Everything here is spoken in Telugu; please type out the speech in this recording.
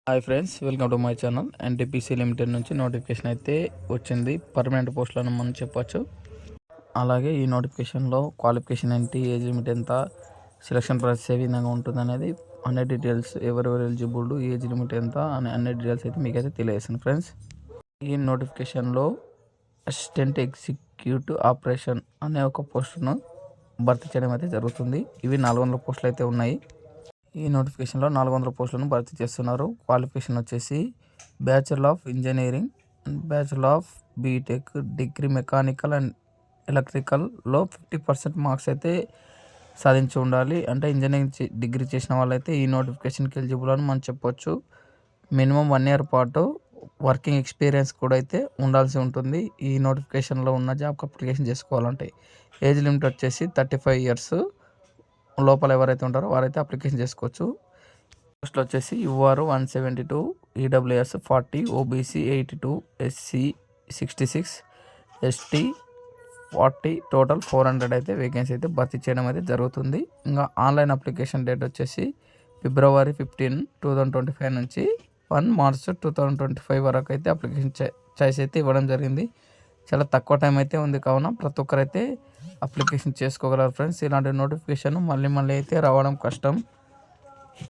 Hi friends, welcome to my channel. NTPC limited నుంచి నోటిఫికేషన్ అయితే వచ్చింది. పర్మనెంట్ పోస్టులను మనం చెప్పొచ్చు. అలాగే ఈ నోటిఫికేషన్లో క్వాలిఫికేషన్ ఏంటి, ఏజ్ లిమిట్ ఎంత, సెలక్షన్ ప్రాసెస్ ఏ విధంగా ఉంటుంది అనేది అన్ని డీటెయిల్స్, ఎవరెవరు ఎలిజిబుల్, ఏజ్ లిమిట్ ఎంత అనే అన్ని డీటెయిల్స్ అయితే మీకైతే తెలియజేస్తాను ఫ్రెండ్స్. ఈ నోటిఫికేషన్లో అసిస్టెంట్ ఎగ్జిక్యూటివ్ ఆపరేషన్ అనే ఒక పోస్టును భర్తీ చేయడం అయితే జరుగుతుంది. ఇవి 400 పోస్టులు అయితే ఉన్నాయి. ఈ నోటిఫికేషన్లో 400 పోస్టులను భర్తీ చేస్తున్నారు. క్వాలిఫికేషన్ వచ్చేసి bachelor of engineering and bachelor of B Tech, degree mechanical and ఎలక్ట్రికల్లో 50% మార్క్స్ అయితే సాధించి ఉండాలి. అంటే ఇంజనీరింగ్ డిగ్రీ చేసిన వాళ్ళైతే ఈ నోటిఫికేషన్కి ఎలిజిబుల్ అని మనం చెప్పొచ్చు. మినిమం 1 year పాటు వర్కింగ్ ఎక్స్పీరియన్స్ కూడా అయితే ఉండాల్సి ఉంటుంది. ఈ నోటిఫికేషన్లో ఉన్న జాబ్కి అప్లికేషన్ చేసుకోవాలంటే ఏజ్ లిమిట్ వచ్చేసి 35 years లోపల ఎవరైతే ఉంటారో వారైతే అప్లికేషన్ చేసుకోవచ్చు. పోస్టులు వచ్చేసి you are 172, EWS 40, OBC 82, SC 66, ST 40, total 400 అయితే వేకెన్సీ అయితే భర్తీ చేయడం అయితే జరుగుతుంది. ఇంకా ఆన్లైన్ అప్లికేషన్ డేట్ వచ్చేసి February 15, 2025 నుంచి 1 March 2025 వరకు అయితే అప్లికేషన్ చాయిస్ అయితే ఇవ్వడం జరిగింది. చాలా తక్కువ టైం అయితే ఉంది, కావున ప్రతి ఒక్కరైతే అప్లికేషన్ చేసుకోగలరు ఫ్రెండ్స్. ఇలాంటి నోటిఫికేషన్ మళ్ళీ అయితే రావడం కష్టం.